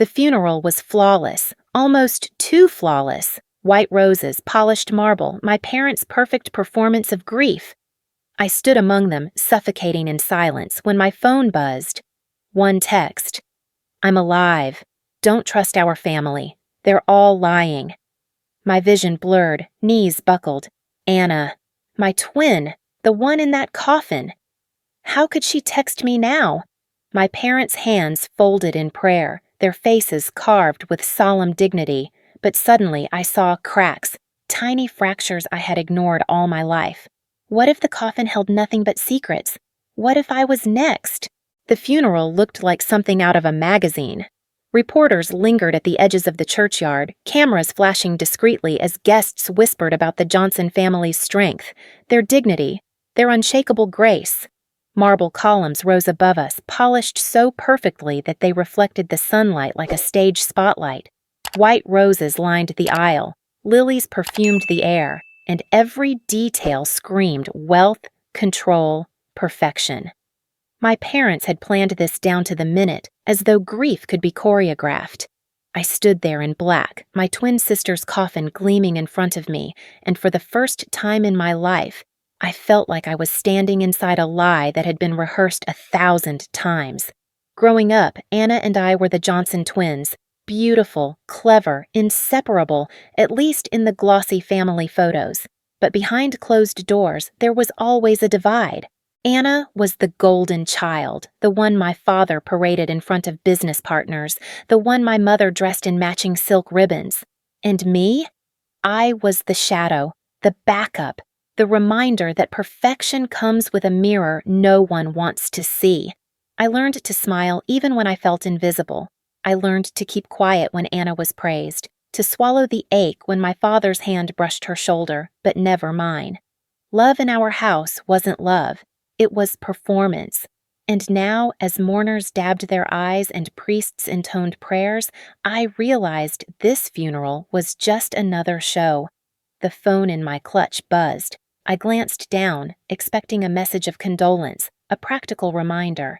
The funeral was flawless, almost too flawless. White roses, polished marble, my parents' perfect performance of grief. I stood among them, suffocating in silence, when my phone buzzed. One text. "I'm alive. Don't trust our family. They're all lying." My vision blurred, knees buckled. Anna. My twin, the one in that coffin. How could she text me now? My parents' hands folded in prayer, their faces carved with solemn dignity, but suddenly I saw cracks, tiny fractures I had ignored all my life. What if the coffin held nothing but secrets? What if I was next? The funeral looked like something out of a magazine. Reporters lingered at the edges of the churchyard, cameras flashing discreetly as guests whispered about the Johnson family's strength, their dignity, their unshakable grace. Marble columns rose above us, polished so perfectly that they reflected the sunlight like a stage spotlight. White roses lined the aisle, lilies perfumed the air, and every detail screamed wealth, control, perfection. My parents had planned this down to the minute, as though grief could be choreographed. I stood there in black, my twin sister's coffin gleaming in front of me, and for the first time in my life, I felt like I was standing inside a lie that had been rehearsed 1,000 times. Growing up, Anna and I were the Johnson twins, beautiful, clever, inseparable, at least in the glossy family photos. But behind closed doors, there was always a divide. Anna was the golden child, the one my father paraded in front of business partners, the one my mother dressed in matching silk ribbons. And me? I was the shadow, the backup, the reminder that perfection comes with a mirror no one wants to see. I learned to smile even when I felt invisible. I learned to keep quiet when Anna was praised, to swallow the ache when my father's hand brushed her shoulder, but never mine. Love in our house wasn't love. It was performance. And now, as mourners dabbed their eyes and priests intoned prayers, I realized this funeral was just another show. The phone in my clutch buzzed. I glanced down, expecting a message of condolence, a practical reminder.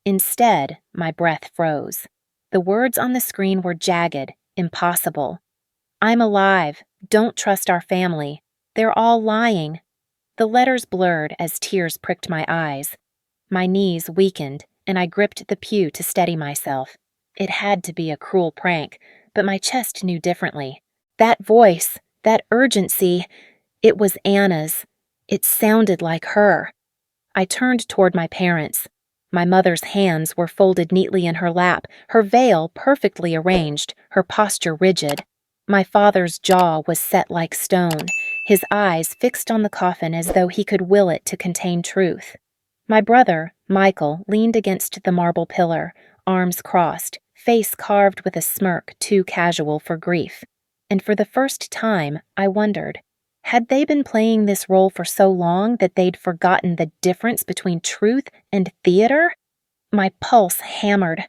Instead, my breath froze. The words on the screen were jagged, impossible. "I'm alive. Don't trust our family. They're all lying." The letters blurred as tears pricked my eyes. My knees weakened, and I gripped the pew to steady myself. It had to be a cruel prank, but my chest knew differently. That voice, that urgency, it was Anna's. It sounded like her. I turned toward my parents. My mother's hands were folded neatly in her lap, her veil perfectly arranged, her posture rigid. My father's jaw was set like stone, his eyes fixed on the coffin as though he could will it to contain truth. My brother, Michael, leaned against the marble pillar, arms crossed, face carved with a smirk too casual for grief. And for the first time, I wondered, had they been playing this role for so long that they'd forgotten the difference between truth and theater? My pulse hammered.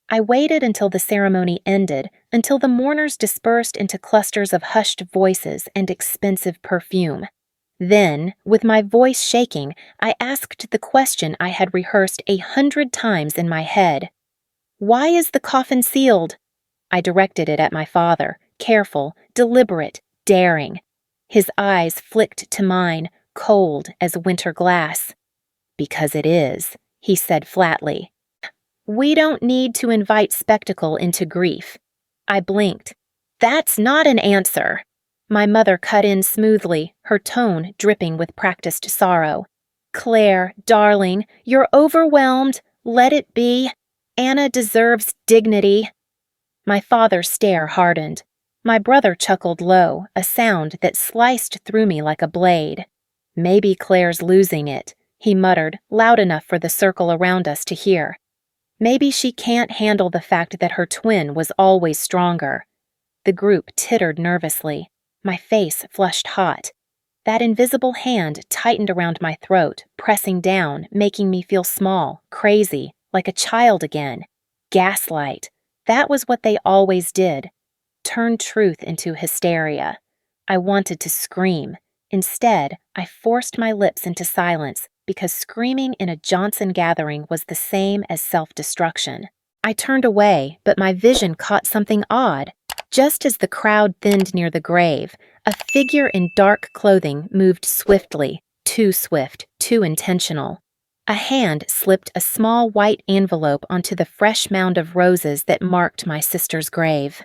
I waited until the ceremony ended, until the mourners dispersed into clusters of hushed voices and expensive perfume. Then, with my voice shaking, I asked the question I had rehearsed 100 times in my head. "Why is the coffin sealed?" I directed it at my father, careful, deliberate, daring. His eyes flicked to mine, cold as winter glass. "Because it is," he said flatly. "We don't need to invite spectacle into grief." I blinked. "That's not an answer." My mother cut in smoothly, her tone dripping with practiced sorrow. "Claire, darling, you're overwhelmed. Let it be. Anna deserves dignity." My father's stare hardened. My brother chuckled low, a sound that sliced through me like a blade. "Maybe Claire's losing it," he muttered, loud enough for the circle around us to hear. "Maybe she can't handle the fact that her twin was always stronger." The group tittered nervously. My face flushed hot. That invisible hand tightened around my throat, pressing down, making me feel small, crazy, like a child again. Gaslight. That was what they always did. Turn truth into hysteria. I wanted to scream. Instead, I forced my lips into silence because screaming in a Johnson gathering was the same as self-destruction. I turned away, but my vision caught something odd. Just as the crowd thinned near the grave, a figure in dark clothing moved swiftly, too swift, too intentional. A hand slipped a small white envelope onto the fresh mound of roses that marked my sister's grave.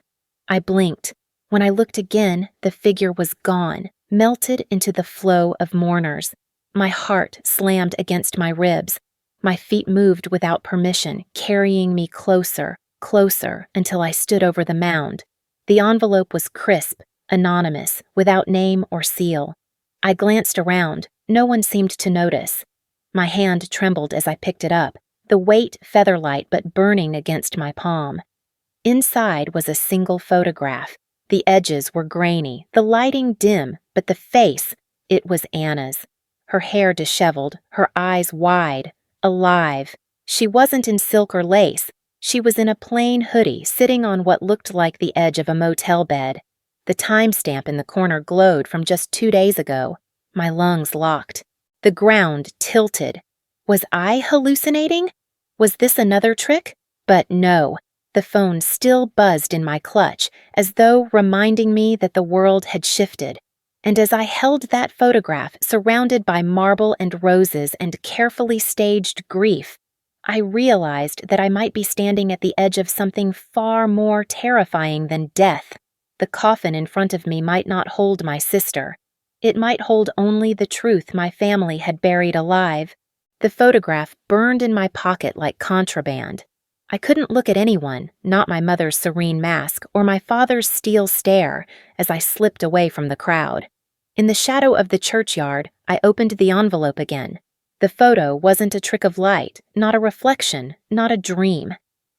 I blinked. When I looked again, the figure was gone, melted into the flow of mourners. My heart slammed against my ribs. My feet moved without permission, carrying me closer, closer, until I stood over the mound. The envelope was crisp, anonymous, without name or seal. I glanced around. No one seemed to notice. My hand trembled as I picked it up, the weight feather-light but burning against my palm. Inside was a single photograph. The edges were grainy, the lighting dim, but the face, it was Anna's. Her hair disheveled, her eyes wide, alive. She wasn't in silk or lace. She was in a plain hoodie, sitting on what looked like the edge of a motel bed. The timestamp in the corner glowed from just 2 days ago. My lungs locked. The ground tilted. Was I hallucinating? Was this another trick? But no. The phone still buzzed in my clutch, as though reminding me that the world had shifted. And as I held that photograph, surrounded by marble and roses and carefully staged grief, I realized that I might be standing at the edge of something far more terrifying than death. The coffin in front of me might not hold my sister. It might hold only the truth my family had buried alive. The photograph burned in my pocket like contraband. I couldn't look at anyone, not my mother's serene mask or my father's steel stare, as I slipped away from the crowd. In the shadow of the churchyard, I opened the envelope again. The photo wasn't a trick of light, not a reflection, not a dream.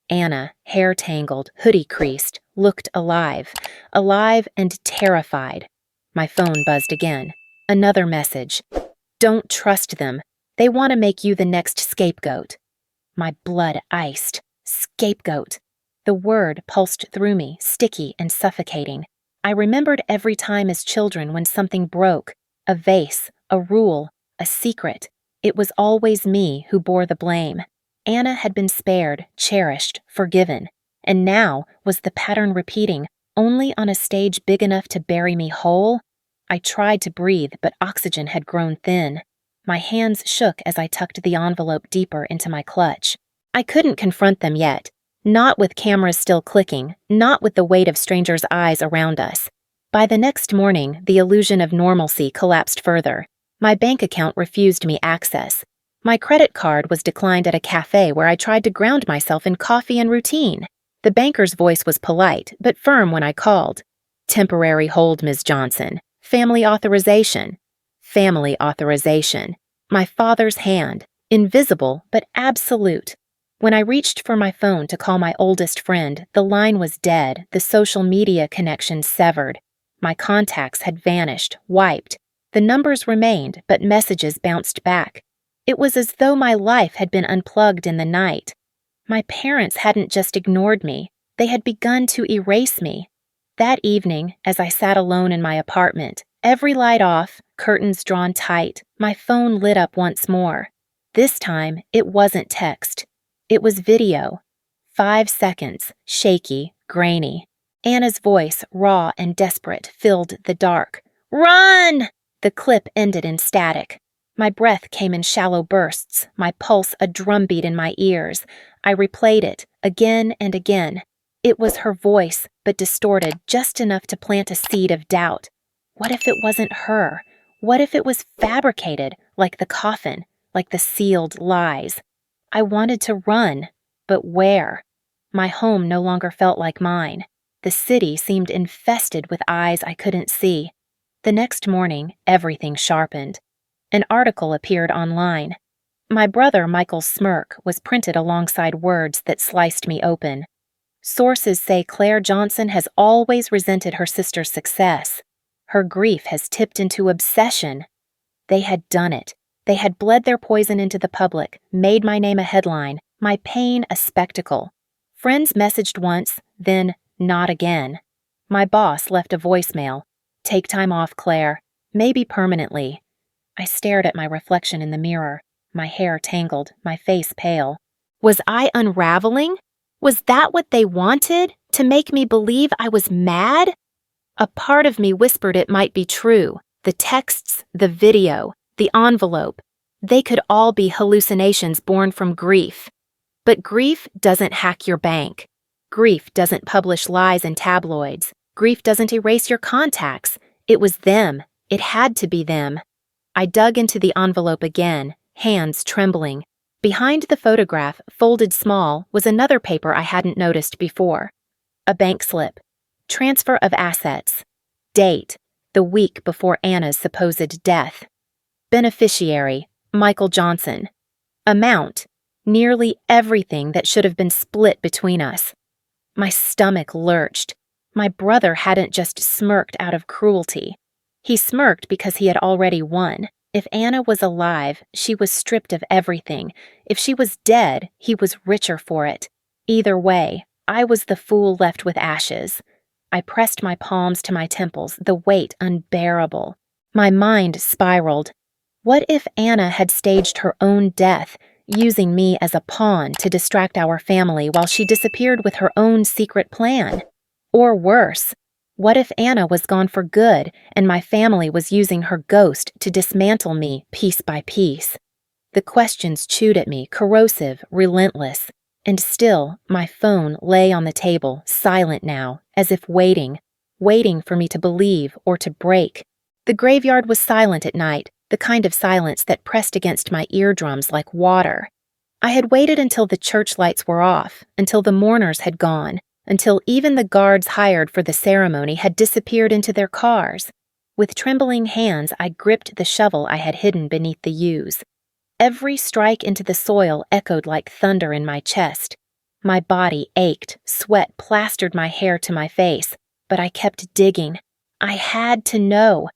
Anna, hair tangled, hoodie creased, looked alive and terrified. My phone buzzed again. Another message. Don't trust them. They want to make you the next scapegoat. My blood iced. Scapegoat. The word pulsed through me, sticky and suffocating. I remembered every time as children when something broke, a vase, a rule, a secret. It was always me who bore the blame. Anna had been spared, cherished, forgiven. And now was the pattern repeating, only on a stage big enough to bury me whole? I tried to breathe, but oxygen had grown thin. My hands shook as I tucked the envelope deeper into my clutch. I couldn't confront them yet. Not with cameras still clicking, not with the weight of strangers' eyes around us. By the next morning, the illusion of normalcy collapsed further. My bank account refused me access. My credit card was declined at a cafe where I tried to ground myself in coffee and routine. The banker's voice was polite, but firm when I called. Temporary hold, Ms. Johnson. Family authorization. Family authorization. My father's hand. Invisible, but absolute. When I reached for my phone to call my oldest friend, the line was dead, the social media connection severed. My contacts had vanished, wiped. The numbers remained, but messages bounced back. It was as though my life had been unplugged in the night. My parents hadn't just ignored me, they had begun to erase me. That evening, as I sat alone in my apartment, every light off, curtains drawn tight, my phone lit up once more. This time, it wasn't text. It was video. 5 seconds, shaky, grainy. Anna's voice, raw and desperate, filled the dark. Run! The clip ended in static. My breath came in shallow bursts, my pulse a drumbeat in my ears. I replayed it, again and again. It was her voice, but distorted just enough to plant a seed of doubt. What if it wasn't her? What if it was fabricated, like the coffin, like the sealed lies? I wanted to run, but where? My home no longer felt like mine. The city seemed infested with eyes I couldn't see. The next morning, everything sharpened. An article appeared online. My brother Michael's smirk was printed alongside words that sliced me open. Sources say Claire Johnson has always resented her sister's success. Her grief has tipped into obsession. They had done it. They had bled their poison into the public, made my name a headline, my pain a spectacle. Friends messaged once, then not again. My boss left a voicemail. Take time off, Claire. Maybe permanently. I stared at my reflection in the mirror, my hair tangled, my face pale. Was I unraveling? Was that what they wanted? To make me believe I was mad? A part of me whispered it might be true. The texts, the video, the envelope. They could all be hallucinations born from grief. But grief doesn't hack your bank. Grief doesn't publish lies in tabloids. Grief doesn't erase your contacts. It was them. It had to be them. I dug into the envelope again, hands trembling. Behind the photograph, folded small, was another paper I hadn't noticed before. A bank slip. Transfer of assets. Date. The week before Anna's supposed death. Beneficiary. Michael Johnson. Amount. Nearly everything that should have been split between us. My stomach lurched. My brother hadn't just smirked out of cruelty. He smirked because he had already won. If Anna was alive, she was stripped of everything. If she was dead, he was richer for it. Either way, I was the fool left with ashes. I pressed my palms to my temples, the weight unbearable. My mind spiraled. What if Anna had staged her own death, using me as a pawn to distract our family while she disappeared with her own secret plan? Or worse, what if Anna was gone for good and my family was using her ghost to dismantle me piece by piece? The questions chewed at me, corrosive, relentless. And still, my phone lay on the table, silent now, as if waiting for me to believe or to break. The graveyard was silent at night, the kind of silence that pressed against my eardrums like water. I had waited until the church lights were off, until the mourners had gone, until even the guards hired for the ceremony had disappeared into their cars. With trembling hands, I gripped the shovel I had hidden beneath the yews. Every strike into the soil echoed like thunder in my chest. My body ached, sweat plastered my hair to my face, but I kept digging. I had to know.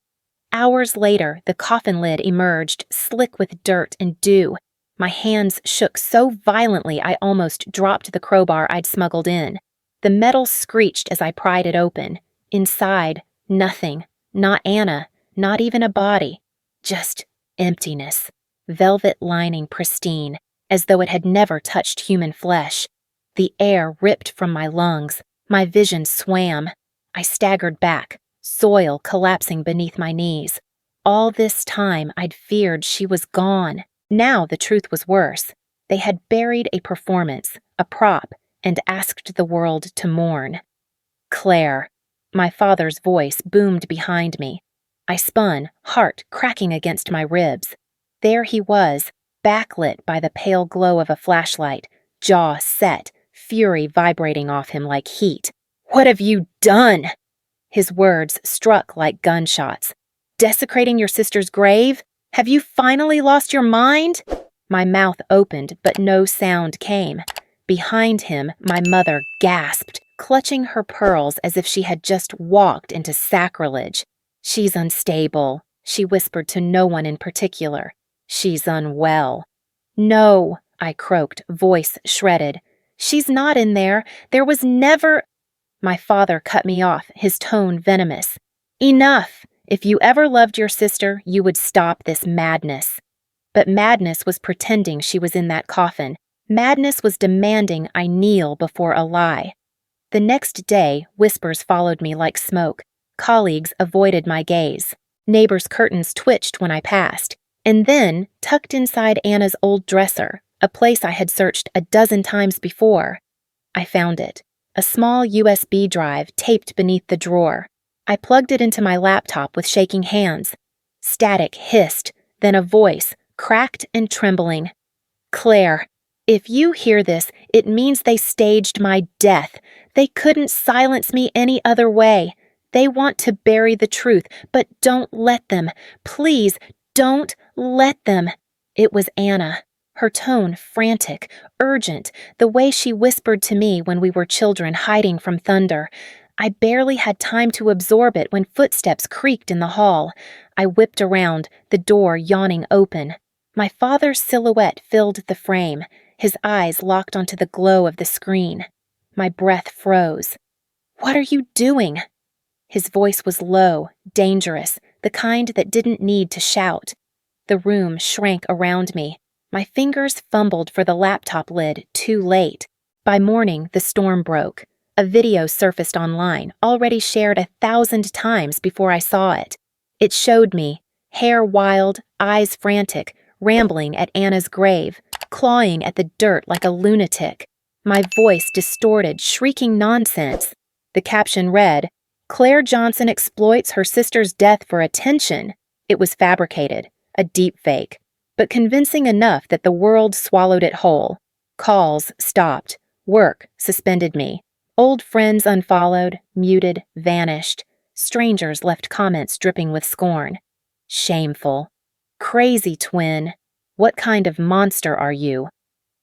Hours later, the coffin lid emerged, slick with dirt and dew. My hands shook so violently I almost dropped the crowbar I'd smuggled in. The metal screeched as I pried it open. Inside, nothing. Not Anna, not even a body. Just emptiness. Velvet lining pristine, as though it had never touched human flesh. The air ripped from my lungs. My vision swam. I staggered back, soil collapsing beneath my knees. All this time I'd feared she was gone. Now the truth was worse. They had buried a performance, a prop, and asked the world to mourn. Claire. My father's voice boomed behind me. I spun, heart cracking against my ribs. There he was, backlit by the pale glow of a flashlight, jaw set, fury vibrating off him like heat. "What have you done?" His words struck like gunshots. "Desecrating your sister's grave? Have you finally lost your mind?" My mouth opened, but no sound came. Behind him, my mother gasped, clutching her pearls as if she had just walked into sacrilege. "She's unstable," she whispered to no one in particular. "She's unwell." "No," I croaked, voice shredded. "She's not in there. There was never—" My father cut me off, his tone venomous. "Enough! If you ever loved your sister, you would stop this madness." But madness was pretending she was in that coffin. Madness was demanding I kneel before a lie. The next day, whispers followed me like smoke. Colleagues avoided my gaze. Neighbors' curtains twitched when I passed. And then, tucked inside Anna's old dresser, a place I had searched a dozen times before, I found it. A small USB drive taped beneath the drawer. I plugged it into my laptop with shaking hands. Static hissed, then a voice, cracked and trembling. "Claire, if you hear this, it means they staged my death. They couldn't silence me any other way. They want to bury the truth, but don't let them. Please, don't let them." It was Anna. Her tone frantic, urgent, the way she whispered to me when we were children hiding from thunder. I barely had time to absorb it when footsteps creaked in the hall. I whipped around, the door yawning open. My father's silhouette filled the frame, his eyes locked onto the glow of the screen. My breath froze. "What are you doing?" His voice was low, dangerous, the kind that didn't need to shout. The room shrank around me. My fingers fumbled for the laptop lid too late. By morning, the storm broke. A video surfaced online, already shared 1,000 times before I saw it. It showed me, hair wild, eyes frantic, rambling at Anna's grave, clawing at the dirt like a lunatic. My voice distorted, shrieking nonsense. The caption read, "Claire Johnson exploits her sister's death for attention." It was fabricated, a deep fake, but convincing enough that the world swallowed it whole. Calls stopped. Work suspended me. Old friends unfollowed, muted, vanished. Strangers left comments dripping with scorn. Shameful. Crazy twin. What kind of monster are you?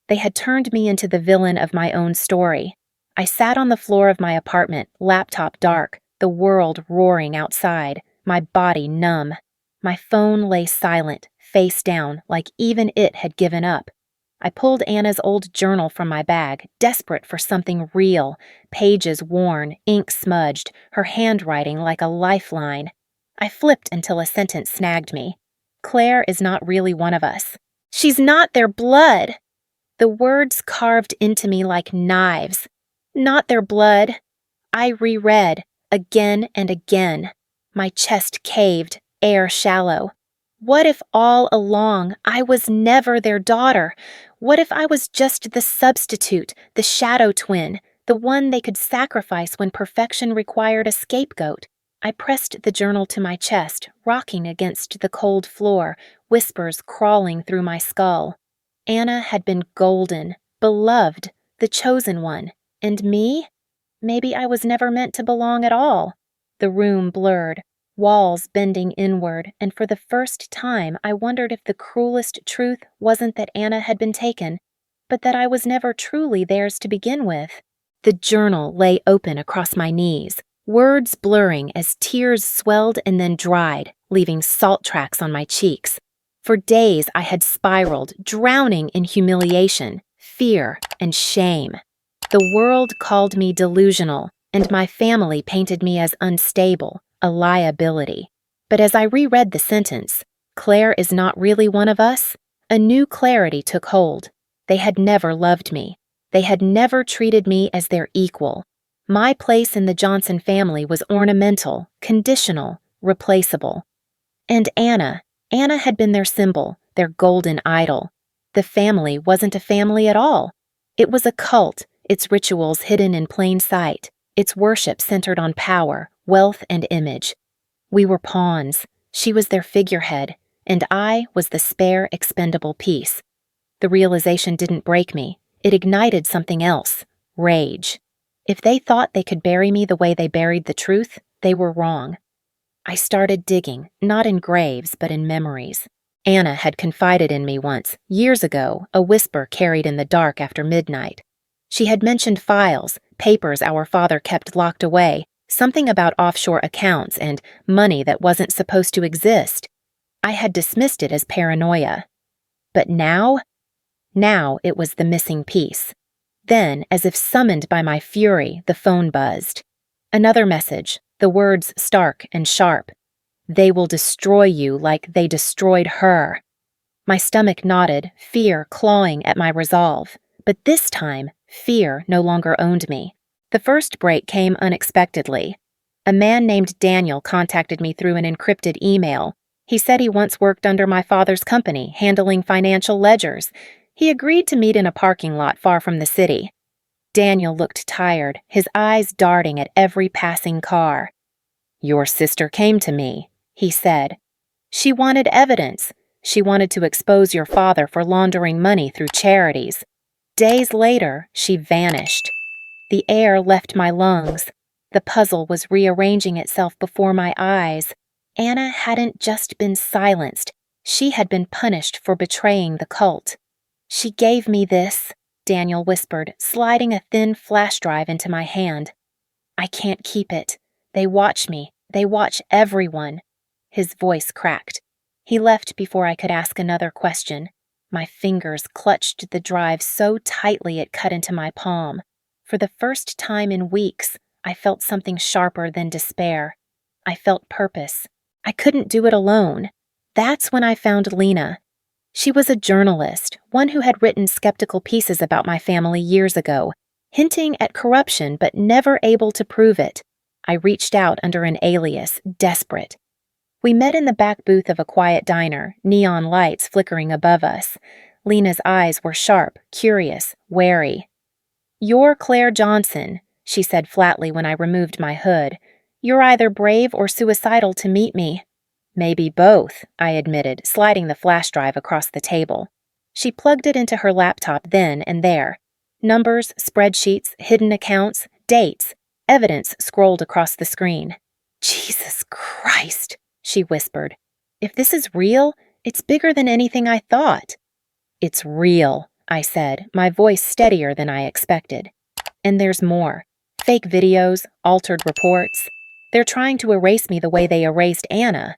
They had turned me into the villain of my own story. I sat on the floor of my apartment, laptop dark, the world roaring outside, my body numb. My phone lay silent, face down, like even it had given up. I pulled Anna's old journal from my bag, desperate for something real, pages worn, ink smudged, her handwriting like a lifeline. I flipped until a sentence snagged me. "Claire is not really one of us. She's not their blood." The words carved into me like knives. Not their blood. I reread, again and again. My chest caved, air shallow. What if all along I was never their daughter? What if I was just the substitute, the shadow twin, the one they could sacrifice when perfection required a scapegoat? I pressed the journal to my chest, rocking against the cold floor, whispers crawling through my skull. Anna had been golden, beloved, the chosen one. And me? Maybe I was never meant to belong at all. The room blurred, walls bending inward, and for the first time I wondered if the cruelest truth wasn't that Anna had been taken, but that I was never truly theirs to begin with. The journal lay open across my knees, words blurring as tears swelled and then dried, leaving salt tracks on my cheeks. For days I had spiraled, drowning in humiliation, fear, and shame. The world called me delusional, and my family painted me as unstable, a liability. But as I reread the sentence, "Claire is not really one of us," a new clarity took hold. They had never loved me. They had never treated me as their equal. My place in the Johnson family was ornamental, conditional, replaceable. And Anna had been their symbol, their golden idol. The family wasn't a family at all. It was a cult, its rituals hidden in plain sight, its worship centered on power, wealth, and image. We were pawns. She was their figurehead, and I was the spare, expendable piece. The realization didn't break me. It ignited something else, rage. If they thought they could bury me the way they buried the truth, they were wrong. I started digging, not in graves, but in memories. Anna had confided in me once, years ago, a whisper carried in the dark after midnight. She had mentioned files, papers our father kept locked away, something about offshore accounts and money that wasn't supposed to exist. I had dismissed it as paranoia. But now it was the missing piece. Then, as if summoned by my fury, the phone buzzed. Another message, the words stark and sharp. "They will destroy you like they destroyed her." My stomach knotted, fear clawing at my resolve. But this time, fear no longer owned me. The first break came unexpectedly. A man named Daniel contacted me through an encrypted email. He said he once worked under my father's company, handling financial ledgers. He agreed to meet in a parking lot far from the city. Daniel looked tired, his eyes darting at every passing car. "Your sister came to me," he said. "She wanted evidence. She wanted to expose your father for laundering money through charities." Days later, she vanished. The air left my lungs. The puzzle was rearranging itself before my eyes. Anna hadn't just been silenced. She had been punished for betraying the cult. "She gave me this," Daniel whispered, sliding a thin flash drive into my hand. "I can't keep it. They watch me. They watch everyone." His voice cracked. He left before I could ask another question. My fingers clutched the drive so tightly it cut into my palm. For the first time in weeks, I felt something sharper than despair. I felt purpose. I couldn't do it alone. That's when I found Lena. She was a journalist, one who had written skeptical pieces about my family years ago, hinting at corruption but never able to prove it. I reached out under an alias, desperate. We met in the back booth of a quiet diner, neon lights flickering above us. Lena's eyes were sharp, curious, wary. "You're Claire Johnson," she said flatly when I removed my hood. "You're either brave or suicidal to meet me." "Maybe both," I admitted, sliding the flash drive across the table. She plugged it into her laptop then and there. Numbers, spreadsheets, hidden accounts, dates, evidence scrolled across the screen. "Jesus Christ," she whispered. "If this is real, it's bigger than anything I thought." "It's real," I said, my voice steadier than I expected. "And there's more. Fake videos, altered reports. They're trying to erase me the way they erased Anna."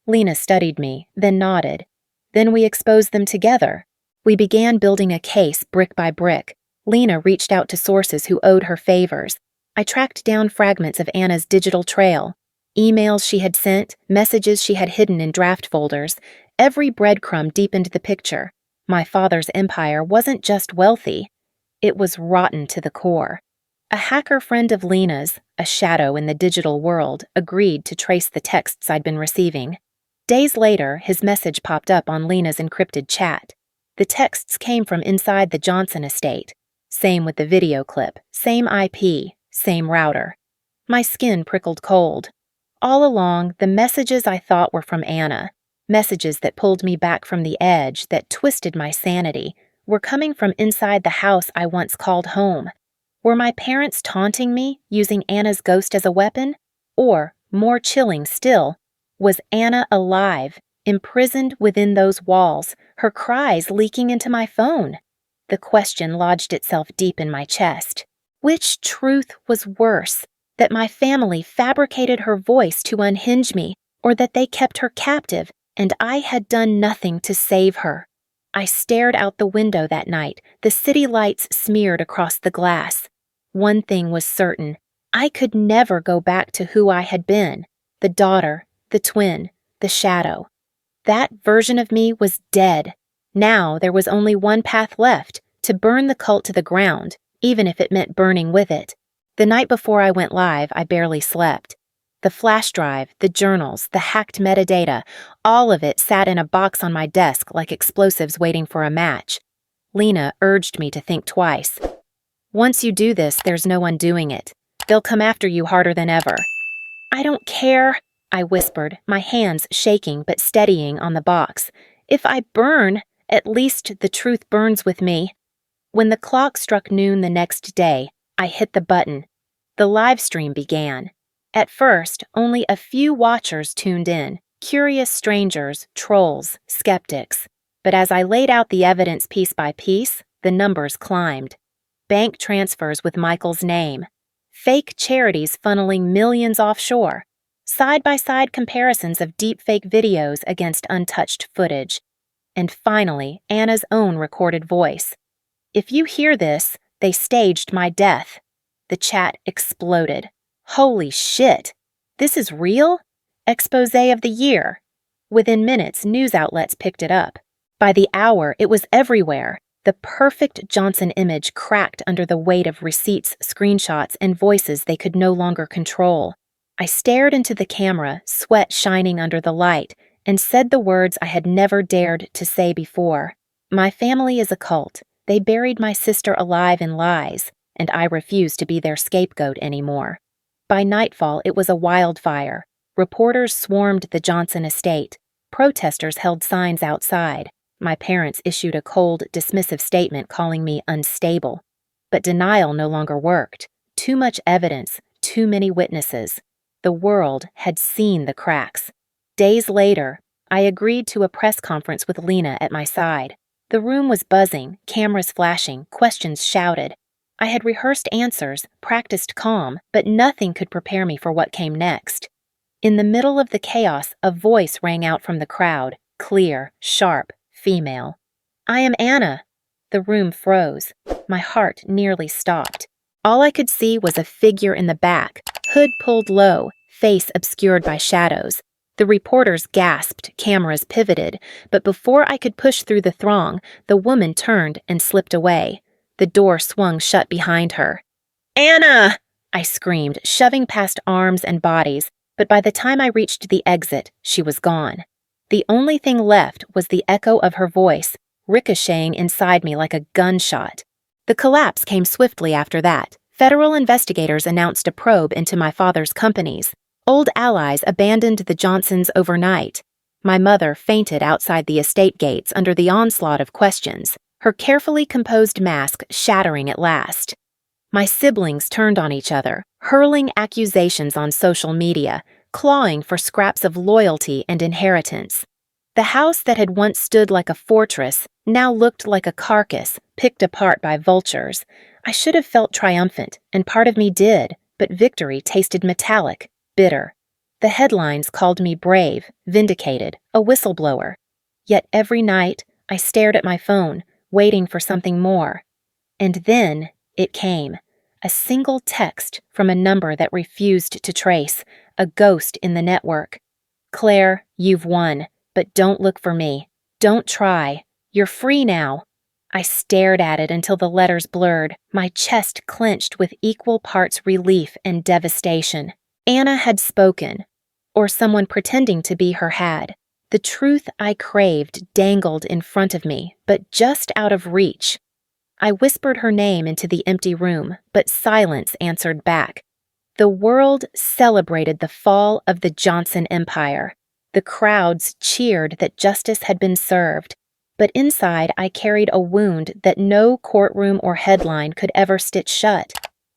Lena studied me, then nodded. "Then we exposed them together. We began building a case brick by brick. Lena reached out to sources who owed her favors. I tracked down fragments of Anna's digital trail. Emails she had sent, messages she had hidden in draft folders. Every breadcrumb deepened the picture. My father's empire wasn't just wealthy. It was rotten to the core. A hacker friend of Lena's, a shadow in the digital world, agreed to trace the texts I'd been receiving. Days later, his message popped up on Lena's encrypted chat. The texts came from inside the Johnson estate. Same with the video clip, same IP, same router. My skin prickled cold. All along, the messages I thought were from Anna, messages that pulled me back from the edge, that twisted my sanity, were coming from inside the house I once called home. Were my parents taunting me, using Anna's ghost as a weapon? Or, more chilling still, was Anna alive, imprisoned within those walls, her cries leaking into my phone? The question lodged itself deep in my chest. Which truth was worse? That my family fabricated her voice to unhinge me, or that they kept her captive, and I had done nothing to save her? I stared out the window that night, the city lights smeared across the glass. One thing was certain. I could never go back to who I had been, the daughter, the twin, the shadow. That version of me was dead. Now there was only one path left, to burn the cult to the ground, even if it meant burning with it. The night before I went live, I barely slept. The flash drive, the journals, the hacked metadata, all of it sat in a box on my desk like explosives waiting for a match. Lena urged me to think twice. "Once you do this, there's no undoing it. They'll come after you harder than ever." "I don't care," I whispered, my hands shaking but steadying on the box. "If I burn, at least the truth burns with me." When the clock struck noon the next day, I hit the button. The live stream began. At first, only a few watchers tuned in, curious strangers, trolls, skeptics. But as I laid out the evidence piece by piece, the numbers climbed. Bank transfers with Michael's name. Fake charities funneling millions offshore. Side-by-side comparisons of deepfake videos against untouched footage. And finally, Anna's own recorded voice. "If you hear this, they staged my death." The chat exploded. "Holy shit! This is real? Exposé of the year." Within minutes, news outlets picked it up. By the hour, it was everywhere. The perfect Johnson image cracked under the weight of receipts, screenshots, and voices they could no longer control. I stared into the camera, sweat shining under the light, and said the words I had never dared to say before. My family is a cult. They buried my sister alive in lies, and I refuse to be their scapegoat anymore. By nightfall, it was a wildfire. Reporters swarmed the Johnson estate. Protesters held signs outside. My parents issued a cold, dismissive statement calling me unstable. But denial no longer worked. Too much evidence, too many witnesses. The world had seen the cracks. Days later, I agreed to a press conference with Lena at my side. The room was buzzing, cameras flashing, questions shouted. I had rehearsed answers, practiced calm, but nothing could prepare me for what came next. In the middle of the chaos, a voice rang out from the crowd, clear, sharp, female. "I am Anna." The room froze. My heart nearly stopped. All I could see was a figure in the back, hood pulled low, face obscured by shadows. The reporters gasped, cameras pivoted, but before I could push through the throng, the woman turned and slipped away. The door swung shut behind her. "Anna!" I screamed, shoving past arms and bodies, but by the time I reached the exit, she was gone. The only thing left was the echo of her voice, ricocheting inside me like a gunshot. The collapse came swiftly after that. Federal investigators announced a probe into my father's companies. Old allies abandoned the Johnsons overnight. My mother fainted outside the estate gates under the onslaught of questions, her carefully composed mask shattering at last. My siblings turned on each other, hurling accusations on social media, clawing for scraps of loyalty and inheritance. The house that had once stood like a fortress now looked like a carcass picked apart by vultures. I should have felt triumphant, and part of me did, but victory tasted metallic, bitter. The headlines called me brave, vindicated, a whistleblower. Yet every night, I stared at my phone, waiting for something more. And then it came. A single text from a number that refused to trace, a ghost in the network. "Claire, you've won, but don't look for me. Don't try. You're free now." I stared at it until the letters blurred, my chest clenched with equal parts relief and devastation. Anna had spoken, or someone pretending to be her had. The truth I craved dangled in front of me, but just out of reach. I whispered her name into the empty room, but silence answered back. The world celebrated the fall of the Johnson Empire. The crowds cheered that justice had been served, but inside I carried a wound that no courtroom or headline could ever stitch shut.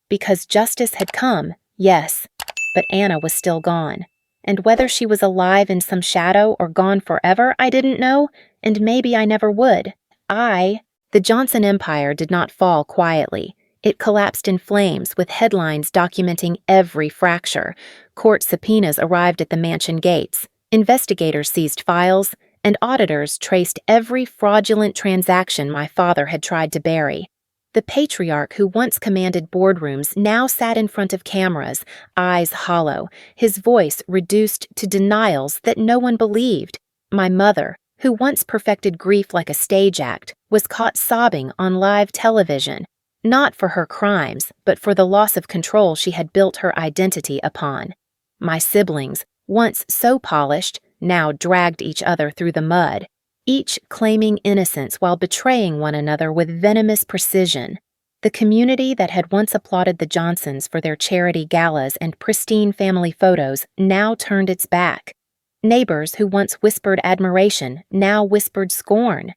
Because justice had come, yes, but Anna was still gone. And whether she was alive in some shadow or gone forever, I didn't know, and maybe I never would. The Johnson Empire did not fall quietly. It collapsed in flames, with headlines documenting every fracture. Court subpoenas arrived at the mansion gates. Investigators seized files, and auditors traced every fraudulent transaction my father had tried to bury. The patriarch who once commanded boardrooms now sat in front of cameras, eyes hollow, his voice reduced to denials that no one believed. My mother, who once perfected grief like a stage act, was caught sobbing on live television, not for her crimes, but for the loss of control she had built her identity upon. My siblings, once so polished, now dragged each other through the mud, each claiming innocence while betraying one another with venomous precision. The community that had once applauded the Johnsons for their charity galas and pristine family photos now turned its back. Neighbors who once whispered admiration now whispered scorn.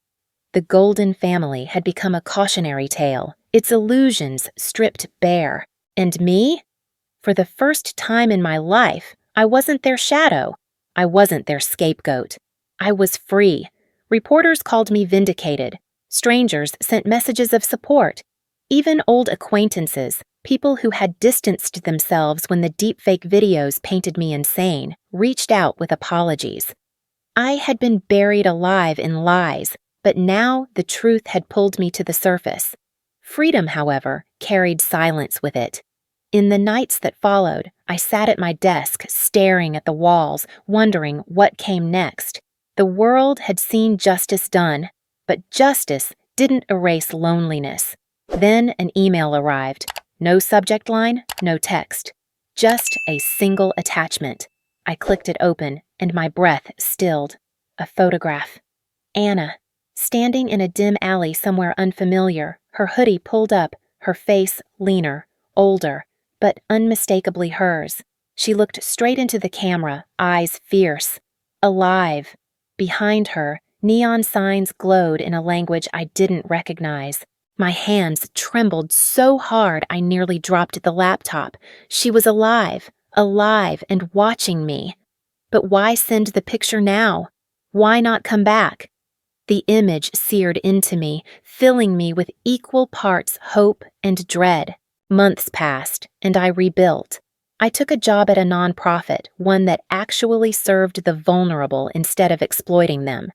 The Golden family had become a cautionary tale, its illusions stripped bare. And me? For the first time in my life, I wasn't their shadow. I wasn't their scapegoat. I was free. Reporters called me vindicated. Strangers sent messages of support. Even old acquaintances, people who had distanced themselves when the deepfake videos painted me insane, reached out with apologies. I had been buried alive in lies, but now the truth had pulled me to the surface. Freedom, however, carried silence with it. In the nights that followed, I sat at my desk, staring at the walls, wondering what came next. The world had seen justice done, but justice didn't erase loneliness. Then an email arrived. No subject line, no text. Just a single attachment. I clicked it open, and my breath stilled. A photograph. Anna, standing in a dim alley somewhere unfamiliar, her hoodie pulled up, her face leaner, older, but unmistakably hers. She looked straight into the camera, eyes fierce. Alive. Behind her, neon signs glowed in a language I didn't recognize. My hands trembled so hard I nearly dropped the laptop. She was alive and watching me. But why send the picture now? Why not come back? The image seared into me, filling me with equal parts hope and dread. Months passed, and I rebuilt. I took a job at a nonprofit, one that actually served the vulnerable instead of exploiting them.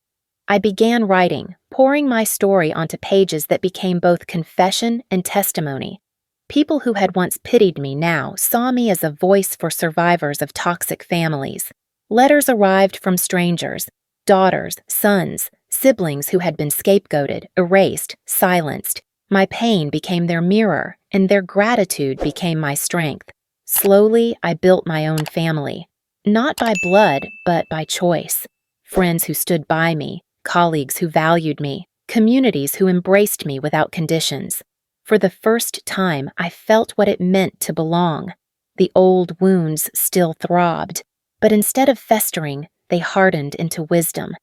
I began writing, pouring my story onto pages that became both confession and testimony. People who had once pitied me now saw me as a voice for survivors of toxic families. Letters arrived from strangers, daughters, sons, siblings who had been scapegoated, erased, silenced. My pain became their mirror, and their gratitude became my strength. Slowly, I built my own family. Not by blood, but by choice. Friends who stood by me, colleagues who valued me, communities who embraced me without conditions. For the first time, I felt what it meant to belong. The old wounds still throbbed, but instead of festering, they hardened into wisdom.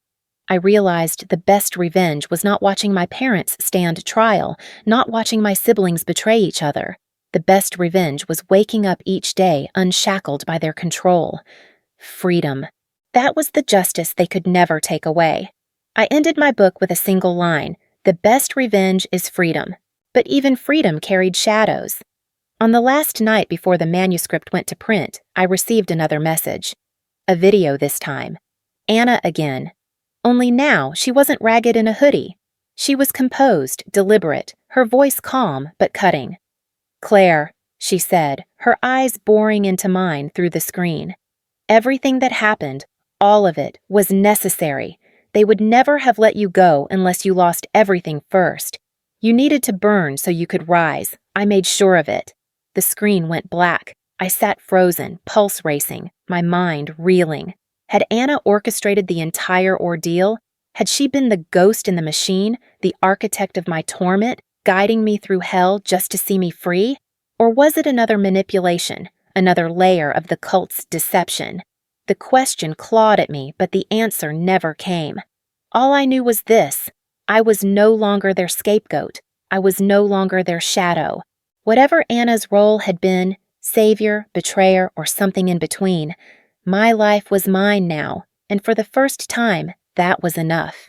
I realized the best revenge was not watching my parents stand trial, not watching my siblings betray each other. The best revenge was waking up each day unshackled by their control. Freedom. That was the justice they could never take away. I ended my book with a single line: "The best revenge is freedom." But even freedom carried shadows. On the last night before the manuscript went to print, I received another message. A video this time. Anna again. Only now, she wasn't ragged in a hoodie. She was composed, deliberate, her voice calm but cutting. "Claire," she said, her eyes boring into mine through the screen. "Everything that happened, all of it, was necessary. They would never have let you go unless you lost everything first. You needed to burn so you could rise. I made sure of it." The screen went black. I sat frozen, pulse racing, my mind reeling. Had Anna orchestrated the entire ordeal? Had she been the ghost in the machine, the architect of my torment, guiding me through hell just to see me free? Or was it another manipulation, another layer of the cult's deception? The question clawed at me, but the answer never came. All I knew was this: I was no longer their scapegoat. I was no longer their shadow. Whatever Anna's role had been, savior, betrayer, or something in between, my life was mine now, and for the first time, that was enough.